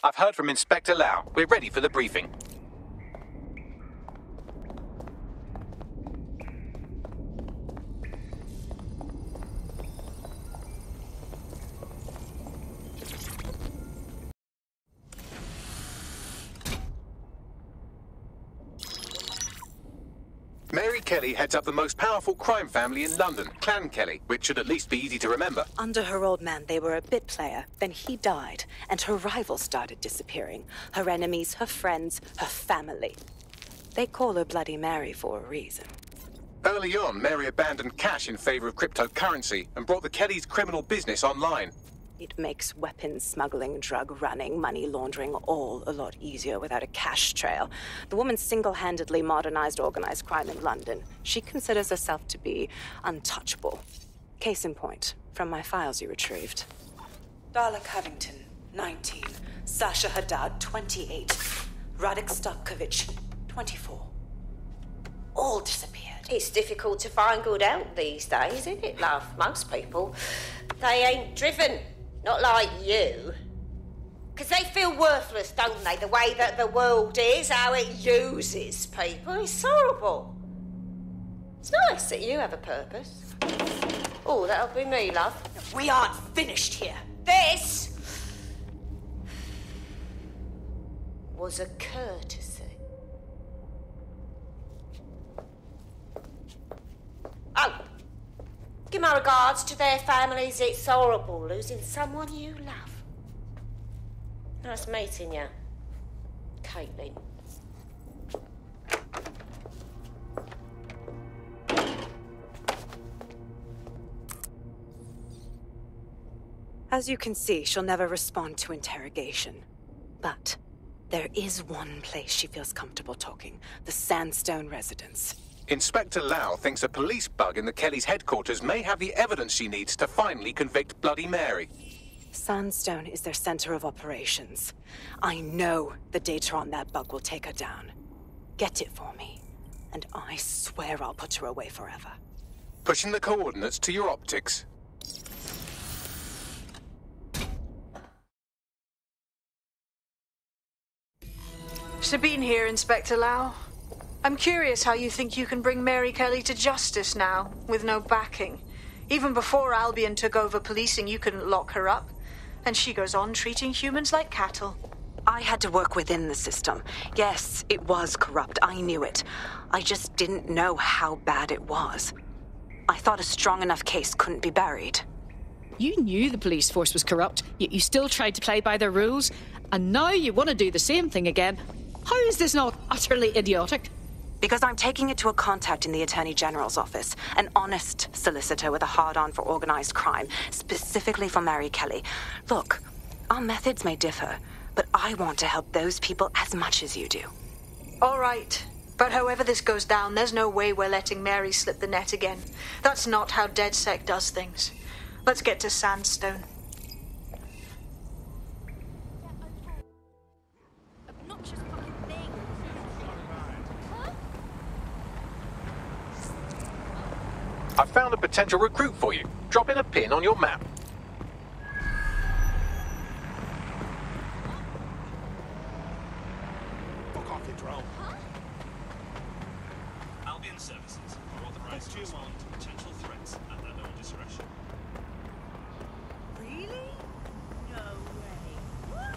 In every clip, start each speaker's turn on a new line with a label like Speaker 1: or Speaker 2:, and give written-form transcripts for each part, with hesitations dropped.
Speaker 1: I've heard from Inspector Lau. We're ready for the briefing. Mary Kelley heads up the most powerful crime family in London, Clan Kelley, which should at least be easy to remember.
Speaker 2: Under her old man, they were a bit player. Then he died, and her rivals started disappearing. Her enemies, her friends, her family. They call her Bloody Mary for a reason.
Speaker 1: Early on, Mary abandoned cash in favor of cryptocurrency and brought the Kelleys' criminal business online.
Speaker 2: It makes weapons smuggling, drug running, money laundering all a lot easier without a cash trail. The woman single-handedly modernized organized crime in London. She considers herself to be untouchable. Case in point, from my files you retrieved. Darla Covington, 19. Sasha Haddad, 28. Radek Stokovich, 24. All disappeared.
Speaker 3: It's difficult to find good help these days, isn't it, love? Most people, they ain't driven. Not like you. Because they feel worthless, don't they? The way that the world is, how it uses people. It's horrible. It's nice that you have a purpose. Oh, that'll be me, love.
Speaker 2: We aren't finished here.
Speaker 3: This was a courtesy. Oh. Give my regards to their families. It's horrible losing someone you love. Nice meeting you, Caitlin.
Speaker 2: As you can see, she'll never respond to interrogation. But there is one place she feels comfortable talking, the Sandstone residence.
Speaker 1: Inspector Lau thinks a police bug in the Kelleys' headquarters may have the evidence she needs to finally convict Bloody Mary.
Speaker 2: Sandstone is their center of operations. I know the data on that bug will take her down. Get it for me, and I swear I'll put her away forever.
Speaker 1: Pushing the coordinates to your optics.
Speaker 4: Sabine here, Inspector Lau. I'm curious how you think you can bring Mary Kelley to justice now, with no backing. Even before Albion took over policing, you couldn't lock her up. And she goes on treating humans like cattle.
Speaker 2: I had to work within the system. Yes, it was corrupt. I knew it. I just didn't know how bad it was. I thought a strong enough case couldn't be buried.
Speaker 5: You knew the police force was corrupt, yet you still tried to play by their rules. And now you want to do the same thing again. How is this not utterly idiotic?
Speaker 2: Because I'm taking it to a contact in the Attorney General's office, an honest solicitor with a hard-on for organized crime, specifically for Mary Kelley. Look, our methods may differ, but I want to help those people as much as you do.
Speaker 4: All right. But however this goes down, there's no way we're letting Mary slip the net again. That's not how DedSec does things. Let's get to Sandstone.
Speaker 1: I found a potential recruit for you. Drop in a pin on your map.
Speaker 6: Fuck off, you drone.
Speaker 7: Albion services are authorized to respond to potential threats at their own discretion.
Speaker 8: Really? No way.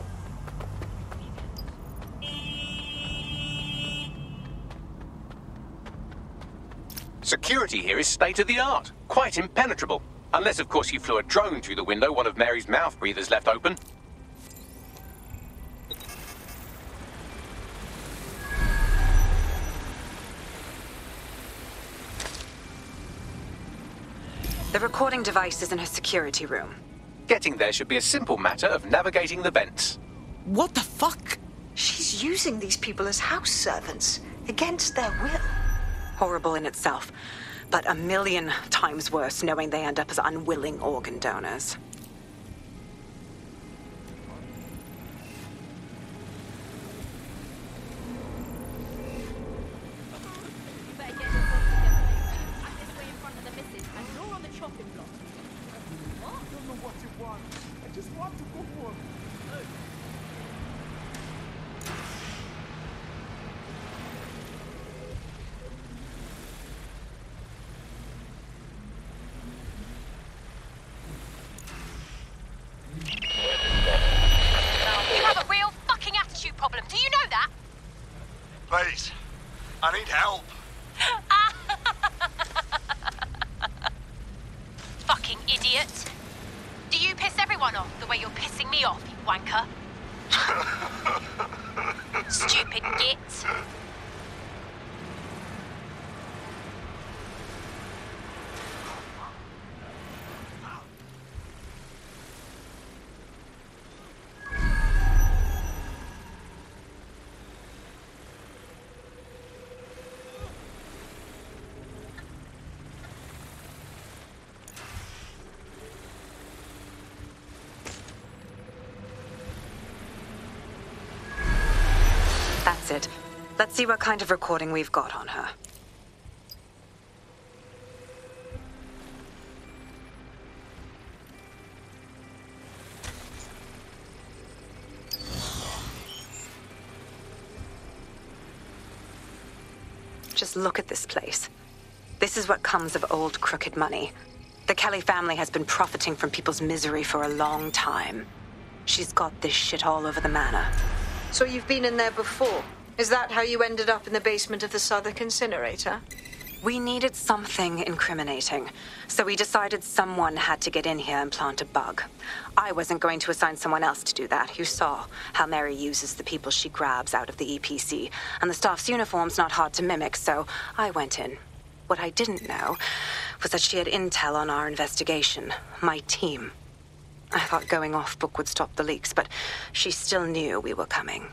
Speaker 1: Security here is state-of-the-art. Quite impenetrable. Unless, of course, you flew a drone through the window one of Mary's mouth breathers left open.
Speaker 2: The recording device is in her security room.
Speaker 1: Getting there should be a simple matter of navigating the vents.
Speaker 5: What the fuck?
Speaker 4: She's using these people as house servants, against their will.
Speaker 2: Horrible in itself, but a million times worse knowing they end up as unwilling organ donors.
Speaker 6: Please. I need help.
Speaker 9: Fucking idiot. Do you piss everyone off the way you're pissing me off, you wanker? Stupid git.
Speaker 2: That's it. Let's see what kind of recording we've got on her. Just look at this place. This is what comes of old crooked money. The Kelley family has been profiting from people's misery for a long time. She's got this shit all over the manor.
Speaker 4: So you've been in there before? Is that how you ended up in the basement of the Southwark incinerator?
Speaker 2: We needed something incriminating, so we decided someone had to get in here and plant a bug. I wasn't going to assign someone else to do that. You saw how Mary uses the people she grabs out of the EPC, and the staff's uniform's not hard to mimic, so I went in. What I didn't know was that she had intel on our investigation, my team. I thought going off book would stop the leaks, but she still knew we were coming.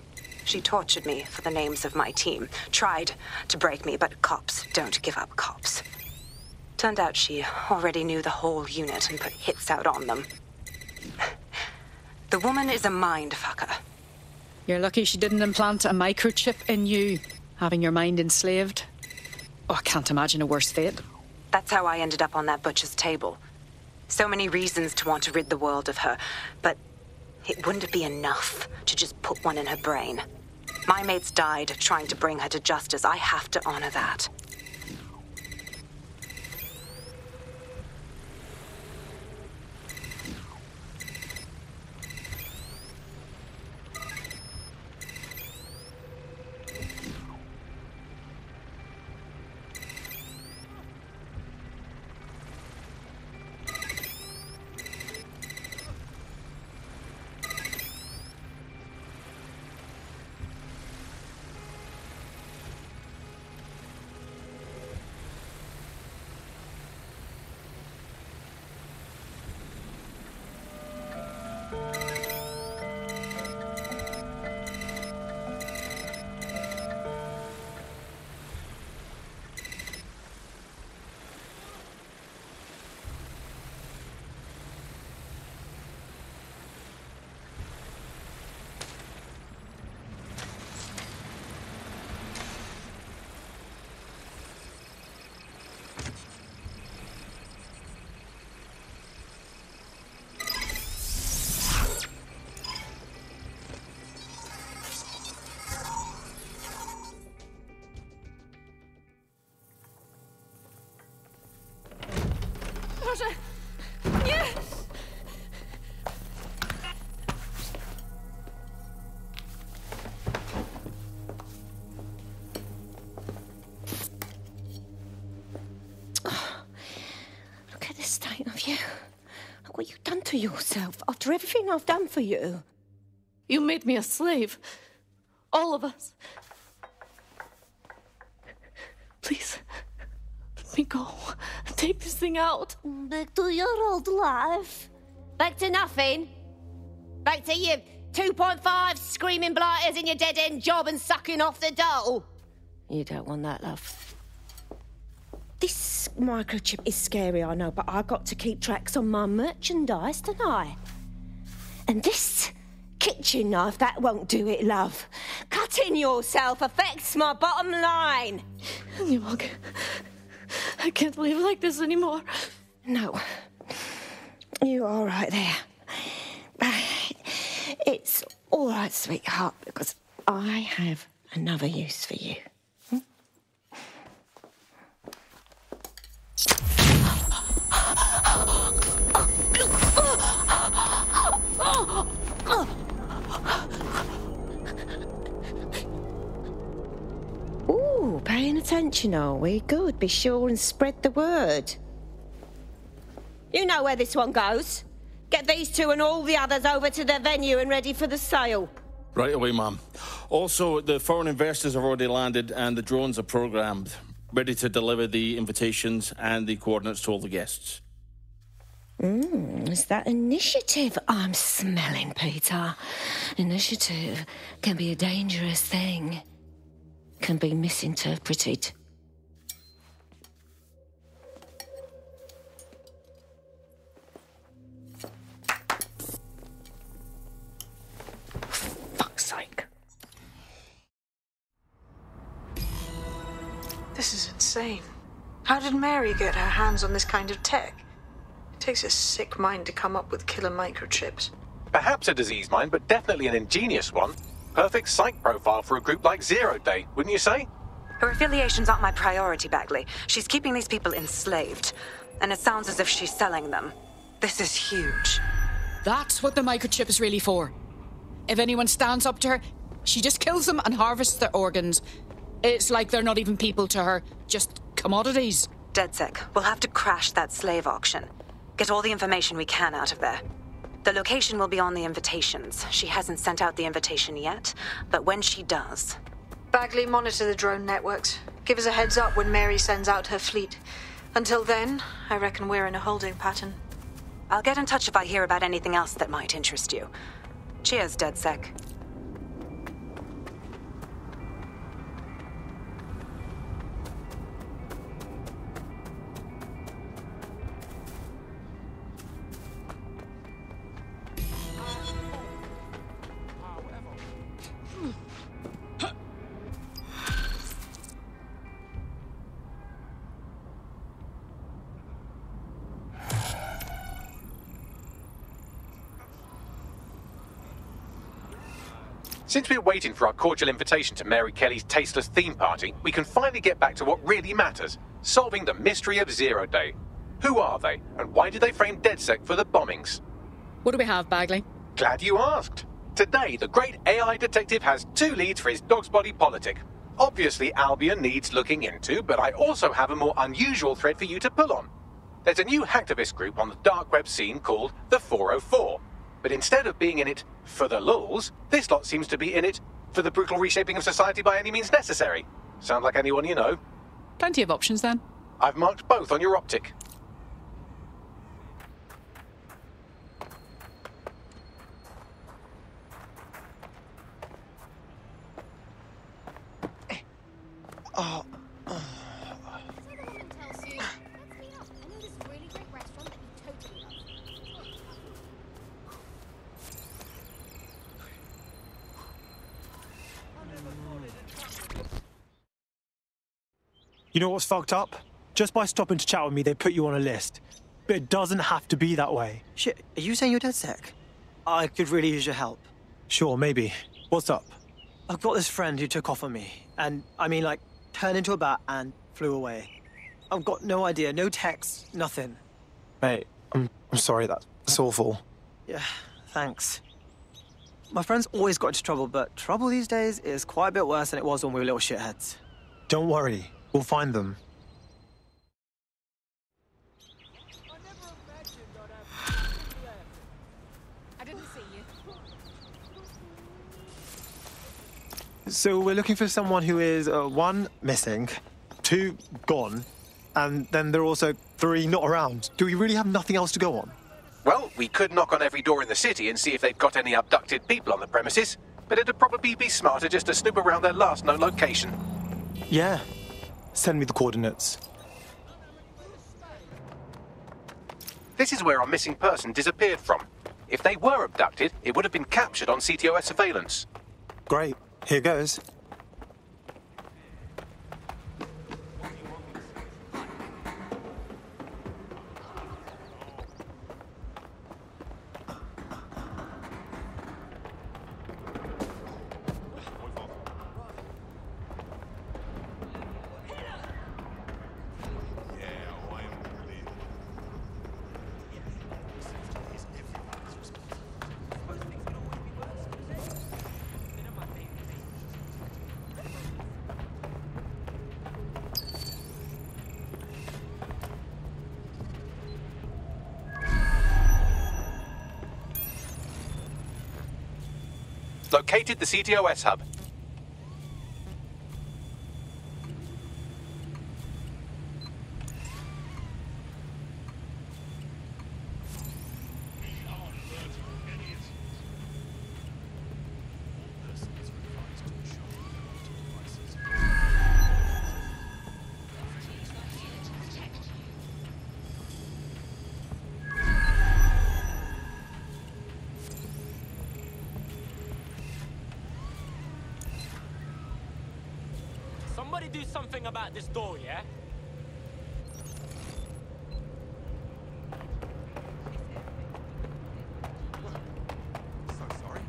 Speaker 2: She tortured me for the names of my team, tried to break me, but cops don't give up cops. Turned out she already knew the whole unit and put hits out on them. The woman is a mind fucker.
Speaker 5: You're lucky she didn't implant a microchip in you, having your mind enslaved. Oh, I can't imagine a worse fate.
Speaker 2: That's how I ended up on that butcher's table. So many reasons to want to rid the world of her, but it wouldn't be enough to just put one in her brain. My mates died trying to bring her to justice. I have to honor that.
Speaker 3: Nie! Look at the state of you. Look what you've done to yourself after everything I've done for you.
Speaker 10: You made me a slave. All of us. Please, let me go. Take this thing out.
Speaker 3: Back to your old life. Back to nothing. Back to you 2.5 screaming blighters in your dead-end job and sucking off the dole. You don't want that, love. This microchip is scary, I know, but I got to keep tracks on my merchandise, don't I? And this kitchen knife, that won't do it, love. Cutting yourself affects my bottom line.
Speaker 10: I can't live like this anymore.
Speaker 3: No. You're all right there. It's all right, sweetheart, because I have another use for you. convention, are we? Good, be sure and spread the word. You know where this one goes. Get these two and all the others over to their venue and ready for the sale.
Speaker 11: Right away, ma'am. Also, the foreign investors have already landed and the drones are programmed, ready to deliver the invitations and the coordinates to all the guests.
Speaker 3: It's that initiative I'm smelling, Peter. Initiative can be a dangerous thing. Can be misinterpreted.
Speaker 10: Fuck's sake.
Speaker 4: This is insane. How did Mary get her hands on this kind of tech? It takes a sick mind to come up with killer microchips.
Speaker 1: Perhaps a disease mind, but definitely an ingenious one. Perfect psych profile for a group like Zero Day, wouldn't you say?
Speaker 2: Her affiliations aren't my priority, Bagley. She's keeping these people enslaved. And it sounds as if she's selling them. This is huge.
Speaker 5: That's what the microchip is really for. If anyone stands up to her, she just kills them and harvests their organs. It's like they're not even people to her, just commodities.
Speaker 2: DedSec, we'll have to crash that slave auction. Get all the information we can out of there. The location will be on the invitations. She hasn't sent out the invitation yet, but when she does...
Speaker 4: Bagley, monitor the drone networks. Give us a heads up when Mary sends out her fleet. Until then, I reckon we're in a holding pattern.
Speaker 2: I'll get in touch if I hear about anything else that might interest you. Cheers, DedSec.
Speaker 1: Since we're waiting for our cordial invitation to Mary Kelley's tasteless theme party, we can finally get back to what really matters, solving the mystery of Zero Day. Who are they, and why did they frame DedSec for the bombings?
Speaker 5: What do we have, Bagley?
Speaker 1: Glad you asked. Today, the great AI detective has 2 leads for his dog's body politic. Obviously, Albion needs looking into, but I also have a more unusual thread for you to pull on. There's a new hacktivist group on the dark web scene called the 404. But instead of being in it for the lulz, this lot seems to be in it for the brutal reshaping of society by any means necessary. Sound like anyone you know?
Speaker 5: Plenty of options, then.
Speaker 1: I've marked both on your optic.
Speaker 12: Oh.
Speaker 13: You know what's fucked up? Just by stopping to chat with me, they put you on a list. But it doesn't have to be that way.
Speaker 12: Shit, are you saying you're DedSec? I could really use your help.
Speaker 13: Sure, maybe. What's up?
Speaker 12: I've got this friend who took off on me. And, I mean, like, turned into a bat and flew away. I've got no idea, no text, nothing.
Speaker 13: Mate, I'm sorry, that's awful.
Speaker 12: Yeah, thanks. My friend's always got into trouble, but trouble these days is quite a bit worse than it was when we were little shitheads.
Speaker 13: Don't worry, we'll find them.
Speaker 9: I didn't see you.
Speaker 13: So we're looking for someone who is, 1, missing, 2, gone, and then there are also 3 not around. Do we really have nothing else to go on?
Speaker 1: Well, we could knock on every door in the city and see if they've got any abducted people on the premises, but it'd probably be smarter just to snoop around their last known location.
Speaker 13: Yeah. Send me the coordinates.
Speaker 1: This is where our missing person disappeared from. If they were abducted, it would have been captured on CTOS surveillance.
Speaker 13: Great. Here goes.
Speaker 1: Located the CTOS hub.
Speaker 14: Somebody do something about this door, yeah?
Speaker 6: So sorry.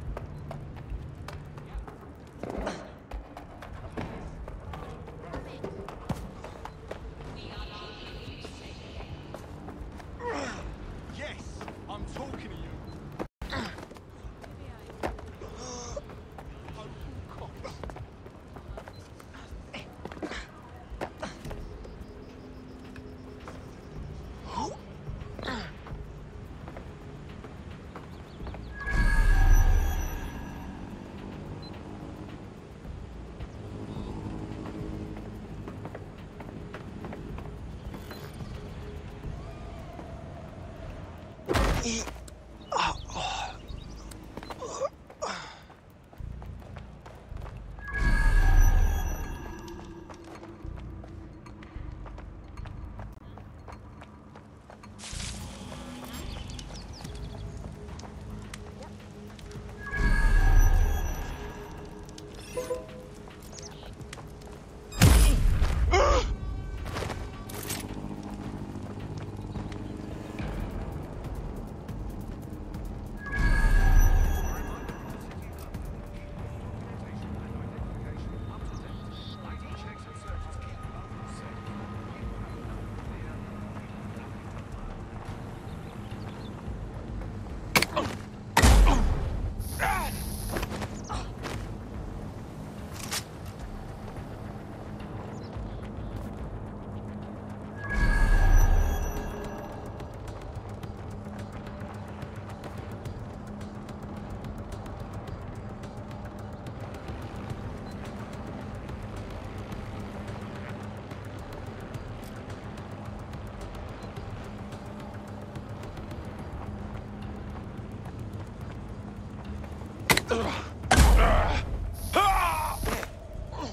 Speaker 6: Yes, I'm talking to you.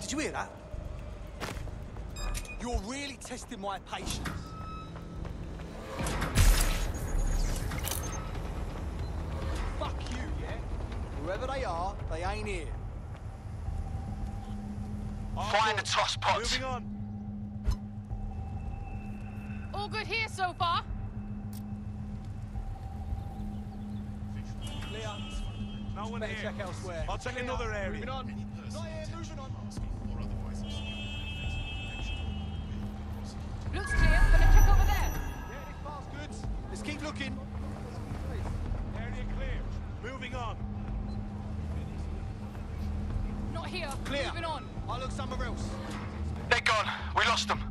Speaker 15: Did you hear that? You're really testing my patience. Fuck you, yeah? Whoever they are, they ain't here.
Speaker 6: Find the toss pots.
Speaker 15: Moving on.
Speaker 5: All good here so far?
Speaker 15: Clear.
Speaker 6: No one
Speaker 15: Better
Speaker 6: here.
Speaker 15: check elsewhere.
Speaker 6: I'll check another area.
Speaker 15: Moving on. Not here, moving on.
Speaker 5: Looks clear. Gonna check over there.
Speaker 15: Yeah, this bar's good. Let's keep looking.
Speaker 6: Area clear. Moving on.
Speaker 5: Not here.
Speaker 15: Clear.
Speaker 5: Moving on.
Speaker 15: I'll look somewhere else.
Speaker 6: They're gone. We lost them.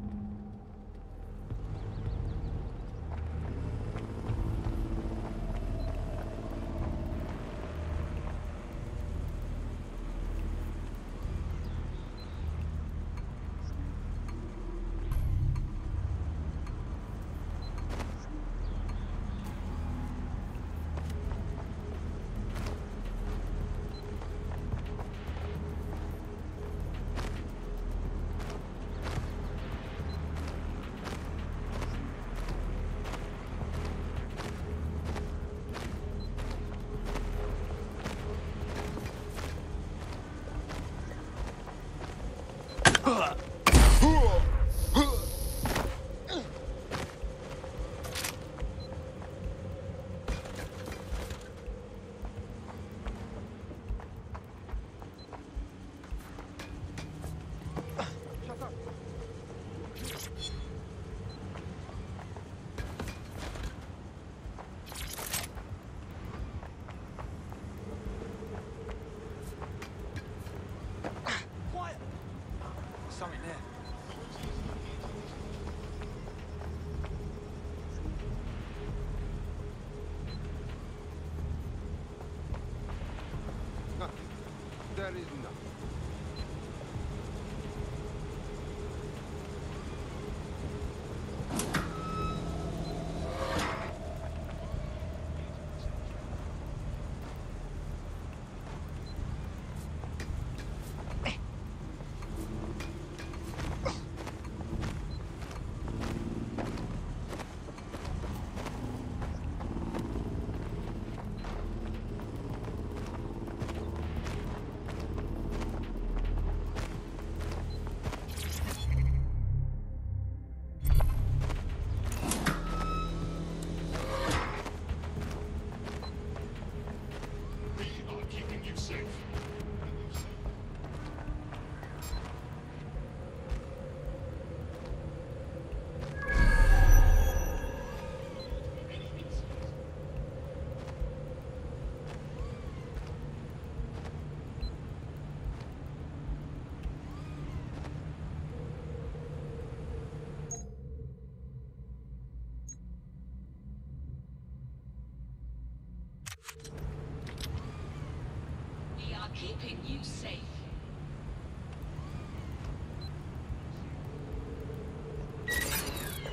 Speaker 16: there is nothing.
Speaker 17: Keeping you safe.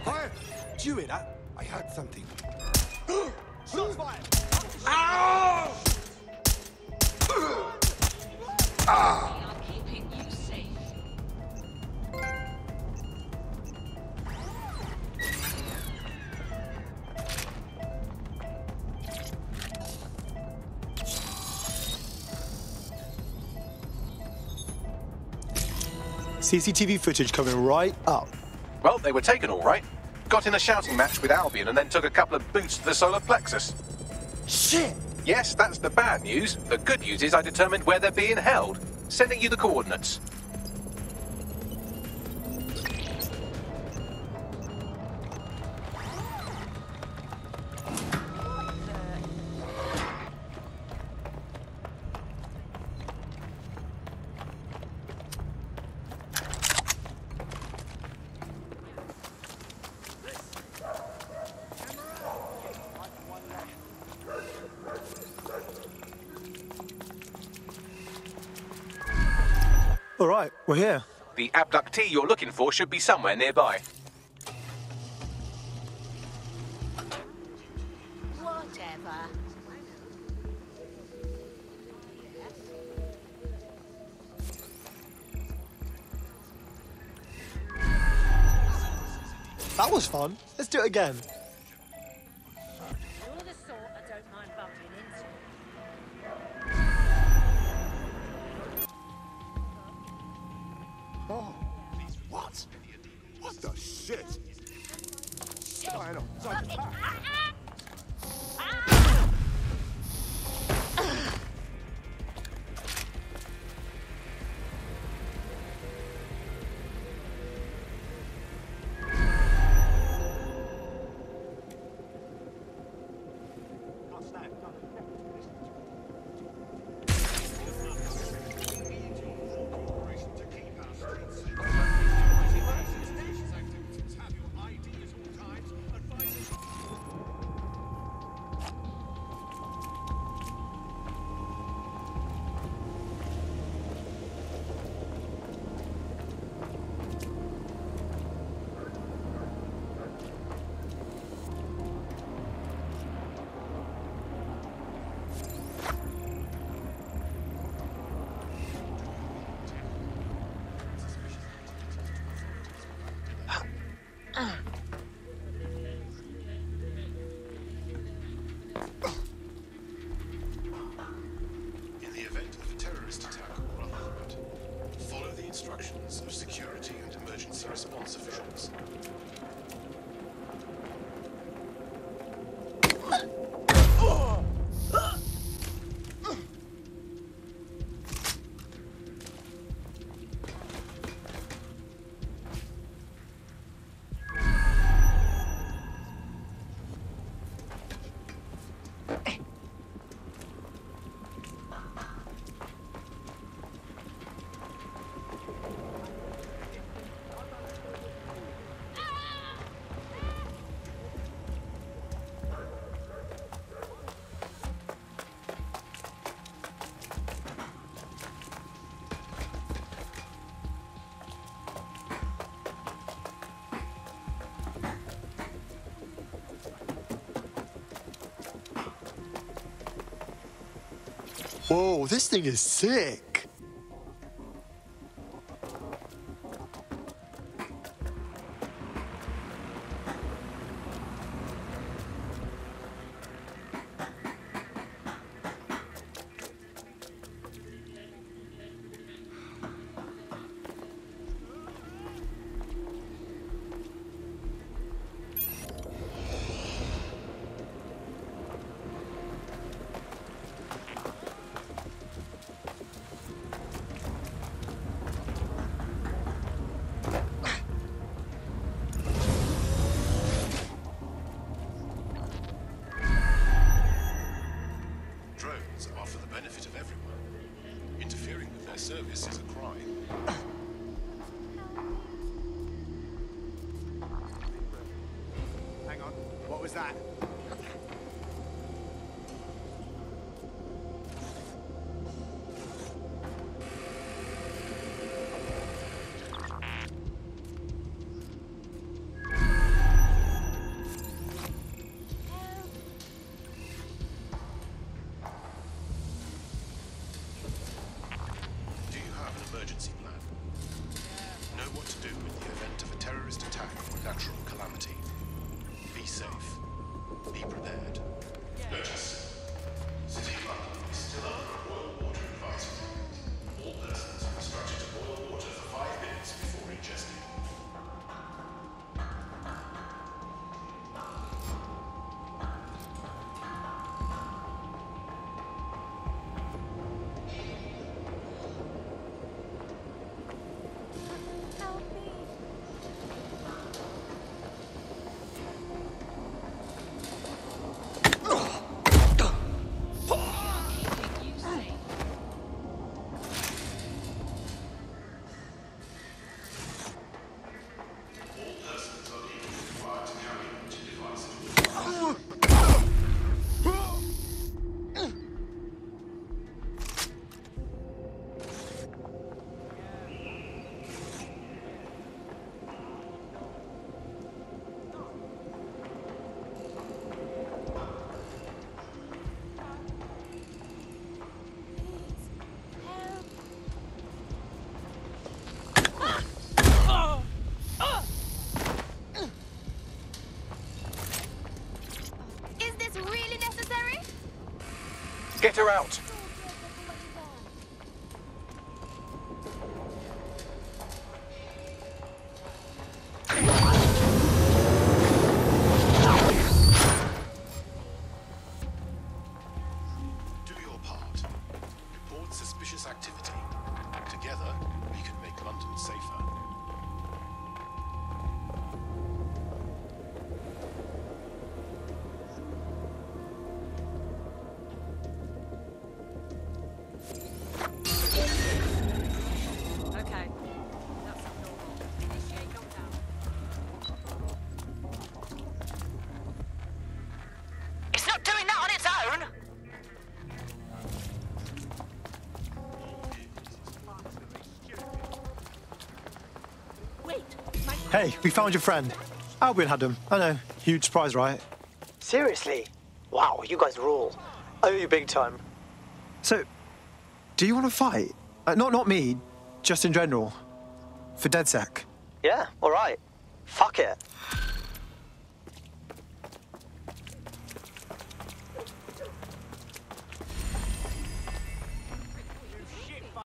Speaker 15: Hi! Did you hear that? I heard something. Shots fired!
Speaker 17: Ow!
Speaker 15: Ah!
Speaker 17: We are keeping you safe.
Speaker 13: CCTV footage coming right up.
Speaker 1: Well, they were taken all right. Got in a shouting match with Albion and then took a couple of boots to the solar plexus.
Speaker 13: Shit!
Speaker 1: Yes, that's the bad news. The good news is I determined where they're being held. Sending you the coordinates.
Speaker 13: All right, we're here.
Speaker 1: The abductee you're looking for should be somewhere nearby.
Speaker 3: Whatever.
Speaker 13: That was fun. Let's do it again.
Speaker 8: You're the sort I don't mind bumping into.
Speaker 15: Oh, what? What the shit? Sign on.
Speaker 13: Whoa, this thing is sick.
Speaker 16: Drones are for the benefit of everyone. Interfering with their service is a crime.
Speaker 15: Hang on, what was that?
Speaker 16: Do you have an emergency plan? Know what to do in the event of a terrorist attack or natural calamity. Be safe. Be prepared. Notice. City of London is still under a boil water advisory. All persons are instructed to boil water for 5 minutes before ingesting.
Speaker 9: Is this really necessary?
Speaker 1: Get her out.
Speaker 16: Do your part. Report suspicious activity. Together, we can make London safer.
Speaker 8: Okay. That's abnormal. Initiate lockdown.
Speaker 14: It's not doing that on its own!
Speaker 8: Wait, my
Speaker 13: Hey, we found your friend. Albion had him. I know. Huge surprise, right?
Speaker 12: Seriously? Wow, you guys rule. I owe you big time.
Speaker 13: So, do you want to fight? Not me, just in general. For DedSec.
Speaker 12: Yeah, all right. Fuck it.